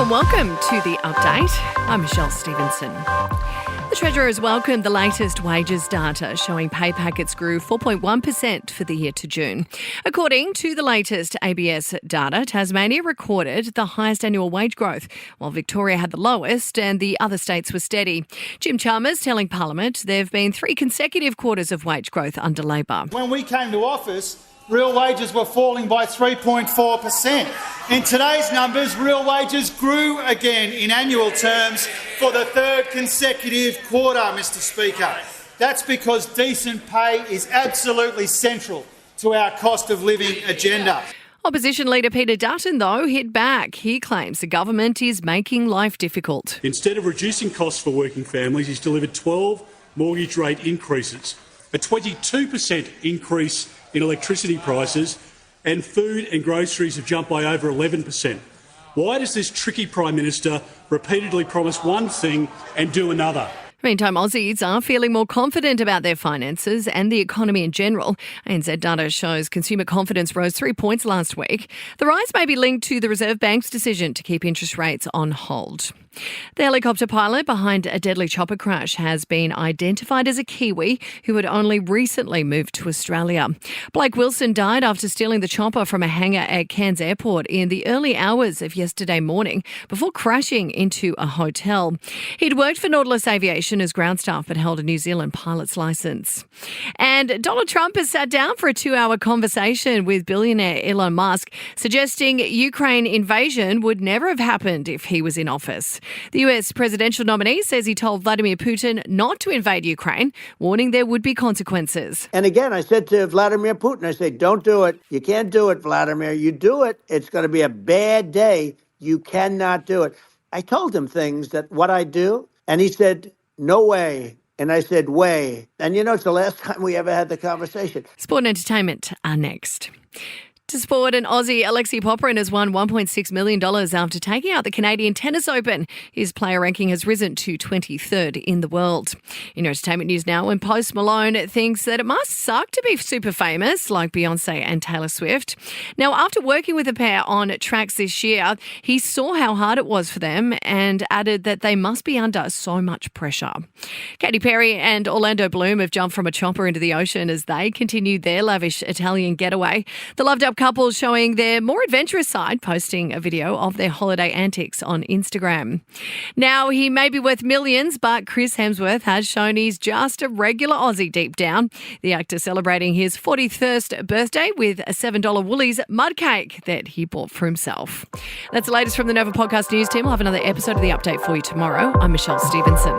and welcome to The Update. I'm Michelle Stevenson. The Treasurer has welcomed the latest wages data showing pay packets grew 4.1% for the year to June. According to the latest ABS data, Tasmania recorded the highest annual wage growth, while Victoria had the lowest and the other states were steady. Jim Chalmers telling Parliament there have been 3 consecutive quarters of wage growth under Labor. When we came to office, real wages were falling by 3.4%. In today's numbers, real wages grew again in annual terms for the 3rd consecutive quarter, Mr Speaker. That's because decent pay is absolutely central to our cost of living agenda. Opposition leader Peter Dutton, though, hit back. He claims the government is making life difficult. Instead of reducing costs for working families, he's delivered 12 mortgage rate increases, a 22% increase in electricity prices, and food and groceries have jumped by over 11%. Why does this tricky Prime Minister repeatedly promise one thing and do another? Meantime, Aussies are feeling more confident about their finances and the economy in general. ANZ data shows consumer confidence rose 3 points last week. The rise may be linked to the Reserve Bank's decision to keep interest rates on hold. The helicopter pilot behind a deadly chopper crash has been identified as a Kiwi who had only recently moved to Australia. Blake Wilson died after stealing the chopper from a hangar at Cairns Airport in the early hours of yesterday morning before crashing into a hotel. He'd worked for Nautilus Aviation as ground staff but held a New Zealand pilot's licence. And Donald Trump has sat down for a 2-hour conversation with billionaire Elon Musk, suggesting Ukraine invasion would never have happened if he was in office. The US presidential nominee says he told Vladimir Putin not to invade Ukraine, warning there would be consequences. And again, I said to Vladimir Putin, I said, don't do it. You can't do it, Vladimir. You do it, it's going to be a bad day. You cannot do it. I told him things that what I do, and he said, no way. And I said, way. And it's the last time we ever had the conversation. Sport and entertainment are next. To sport, an Aussie, Alexei Popyrin, has won $1.6 million after taking out the Canadian Tennis Open. His player ranking has risen to 23rd in the world. In entertainment news now, when Post Malone thinks that it must suck to be super famous, like Beyonce and Taylor Swift. Now, after working with the pair on tracks this year, he saw how hard it was for them and added that they must be under so much pressure. Katy Perry and Orlando Bloom have jumped from a chopper into the ocean as they continue their lavish Italian getaway. The loved-up couple showing their more adventurous side, posting a video of their holiday antics on Instagram. Now, he may be worth millions, but Chris Hemsworth has shown he's just a regular Aussie deep down. The actor celebrating his 41st birthday with a $7 Woolies mud cake that he bought for himself. That's the latest from the Nova Podcast News team. We'll have another episode of The Update for you tomorrow. I'm Michelle Stevenson.